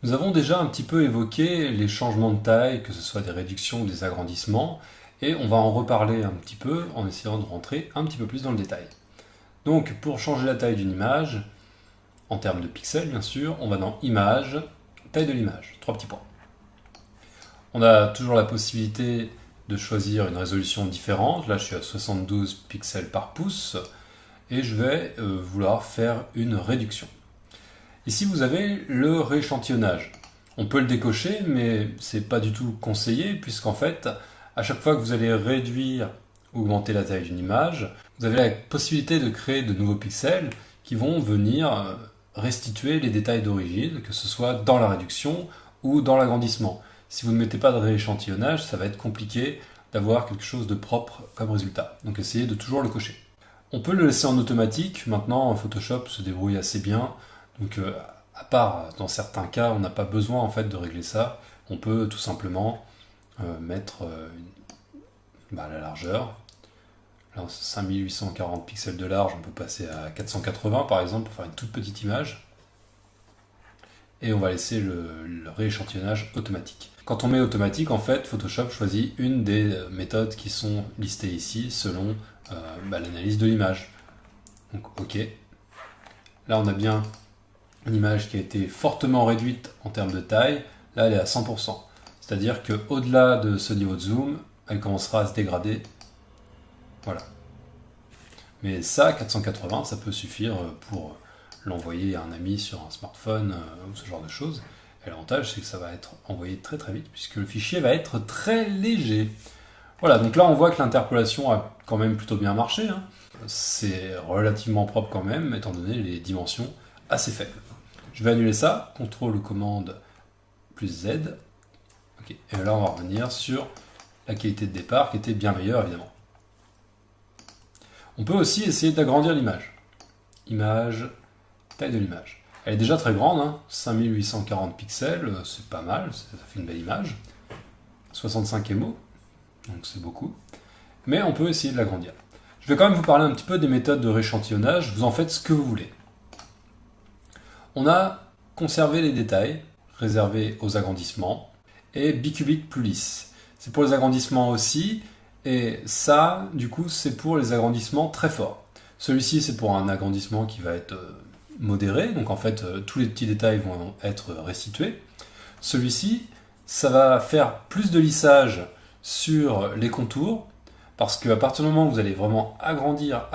Nous avons déjà un petit peu évoqué les changements de taille, que ce soit des réductions ou des agrandissements, et on va en reparler un petit peu en essayant de rentrer un petit peu plus dans le détail. Donc pour changer la taille d'une image, en termes de pixels bien sûr, on va dans Image, taille de l'image, trois petits points. On a toujours la possibilité de choisir une résolution différente, là je suis à 72 pixels par pouce, et je vais vouloir faire une réduction. Ici, vous avez le rééchantillonnage. On peut le décocher, mais c'est pas du tout conseillé, puisqu'en fait, à chaque fois que vous allez réduire ou augmenter la taille d'une image, vous avez la possibilité de créer de nouveaux pixels qui vont venir restituer les détails d'origine, que ce soit dans la réduction ou dans l'agrandissement. Si vous ne mettez pas de rééchantillonnage, ça va être compliqué d'avoir quelque chose de propre comme résultat. Donc essayez de toujours le cocher. On peut le laisser en automatique. Maintenant, Photoshop se débrouille assez bien. Donc, à part dans certains cas, on n'a pas besoin en fait de régler ça. On peut tout simplement mettre la largeur. Là, 5840 pixels de large, on peut passer à 480 par exemple pour faire une toute petite image. Et on va laisser le rééchantillonnage automatique. Quand on met automatique, en fait, Photoshop choisit une des méthodes qui sont listées ici selon l'analyse de l'image. Donc, OK. Là, on a bien une image qui a été fortement réduite en termes de taille. Là, elle est à 100%. C'est-à-dire qu'au-delà de ce niveau de zoom, elle commencera à se dégrader. Voilà. Mais ça, 480, ça peut suffire pour l'envoyer à un ami sur un smartphone ou ce genre de choses. Et l'avantage, c'est que ça va être envoyé très très vite puisque le fichier va être très léger. Voilà, donc là on voit que l'interpolation a quand même plutôt bien marché. Hein. C'est relativement propre quand même, étant donné les dimensions assez faibles. Je vais annuler ça, CTRL commande plus Z. Okay. Et là on va revenir sur la qualité de départ qui était bien meilleure évidemment. On peut aussi essayer d'agrandir l'image. Image, taille de l'image. Elle est déjà très grande, hein, 5840 pixels, c'est pas mal, ça fait une belle image. 65 émo, donc c'est beaucoup. Mais on peut essayer de l'agrandir. Je vais quand même vous parler un petit peu des méthodes de rééchantillonnage, vous en faites ce que vous voulez. On a conservé les détails, réservés aux agrandissements, et bicubique plus lisse. C'est pour les agrandissements aussi, et ça, du coup, c'est pour les agrandissements très forts. Celui-ci, c'est pour un agrandissement qui va être modéré, donc en fait, tous les petits détails vont être restitués. Celui-ci, ça va faire plus de lissage sur les contours, parce qu'à partir du moment où vous allez vraiment agrandir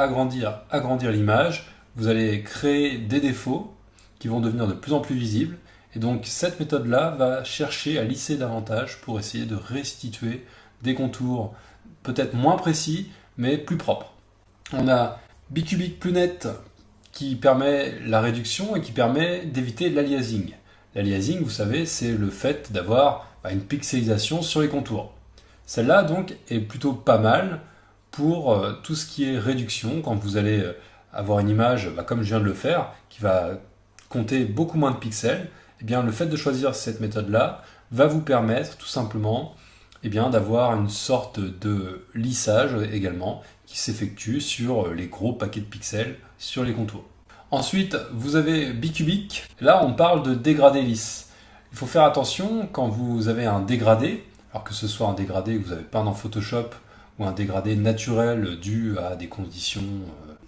l'image, vous allez créer des défauts qui vont devenir de plus en plus visibles. Et donc cette méthode-là va chercher à lisser davantage pour essayer de restituer des contours peut-être moins précis, mais plus propres. On a bicubique plus net qui permet la réduction et qui permet d'éviter l'aliasing. L'aliasing, vous savez, c'est le fait d'avoir une pixelisation sur les contours. Celle-là, donc, est plutôt pas mal pour tout ce qui est réduction, quand vous allez avoir une image, comme je viens de le faire, qui va compter beaucoup moins de pixels. Eh bien, le fait de choisir cette méthode-là va vous permettre tout simplement d'avoir une sorte de lissage également qui s'effectue sur les gros paquets de pixels sur les contours. Ensuite, vous avez bicubique. Là, on parle de dégradé lisse. Il faut faire attention quand vous avez un dégradé, alors que ce soit un dégradé que vous avez peint dans Photoshop ou un dégradé naturel dû à des conditions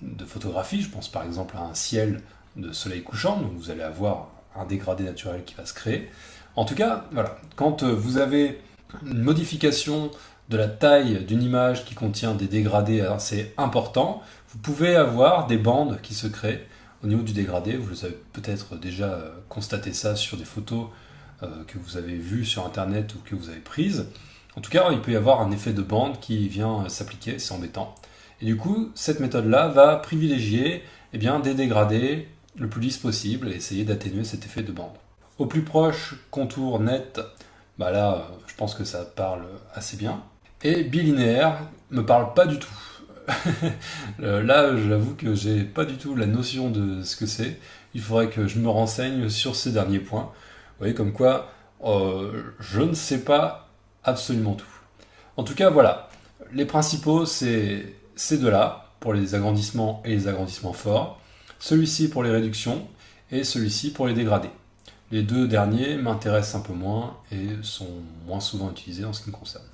de photographie. Je pense par exemple à un ciel de soleil couchant, donc vous allez avoir un dégradé naturel qui va se créer. En tout cas, voilà, quand vous avez une modification de la taille d'une image qui contient des dégradés assez importants, vous pouvez avoir des bandes qui se créent au niveau du dégradé. Vous avez peut-être déjà constaté ça sur des photos que vous avez vues sur internet ou que vous avez prises. En tout cas, il peut y avoir un effet de bande qui vient s'appliquer, c'est embêtant. Et du coup, cette méthode-là va privilégier des dégradés le plus lisse possible et essayer d'atténuer cet effet de bande. Au plus proche, contour net, là, je pense que ça parle assez bien. Et bilinéaire me parle pas du tout. Là, j'avoue que j'ai pas du tout la notion de ce que c'est. Il faudrait que je me renseigne sur ces derniers points. Vous voyez, comme quoi, je ne sais pas absolument tout. En tout cas, voilà. Les principaux, c'est ces deux-là, pour les agrandissements et les agrandissements forts. Celui-ci pour les réductions et celui-ci pour les dégradés. Les deux derniers m'intéressent un peu moins et sont moins souvent utilisés en ce qui me concerne.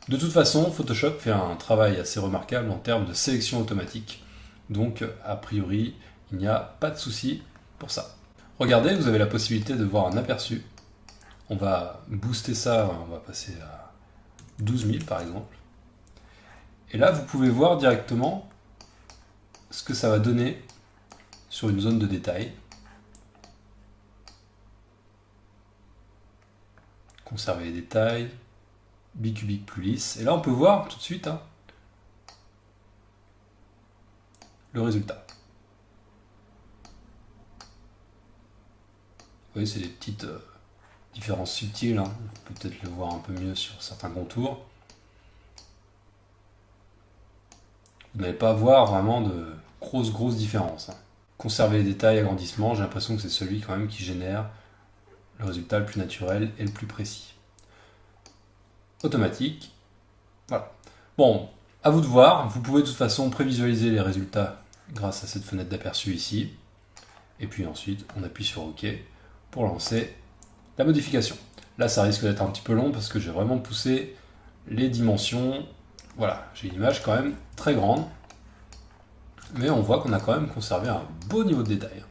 De toute façon, Photoshop fait un travail assez remarquable en termes de sélection automatique, donc a priori, il n'y a pas de souci pour ça. Regardez, vous avez la possibilité de voir un aperçu. On va booster ça, on va passer à 12 000 par exemple. Et là, vous pouvez voir directement ce que ça va donner sur une zone de détail. Conserver les détails, bicubique plus lisse. Et là, on peut voir tout de suite le résultat. Vous voyez, c'est des petites différences subtiles. On peut peut-être le voir un peu mieux sur certains contours. Vous n'allez pas voir vraiment de grosses différences. Conserver les détails, agrandissement, j'ai l'impression que c'est celui quand même qui génère le résultat le plus naturel et le plus précis. Automatique. Voilà. Bon, à vous de voir. Vous pouvez de toute façon prévisualiser les résultats grâce à cette fenêtre d'aperçu ici. Et puis ensuite, on appuie sur OK pour lancer la modification. Là, ça risque d'être un petit peu long parce que j'ai vraiment poussé les dimensions. Voilà, j'ai une image quand même très grande. Mais on voit qu'on a quand même conservé un beau niveau de détail.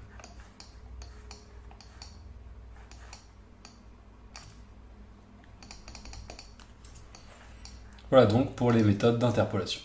Voilà donc pour les méthodes d'interpolation.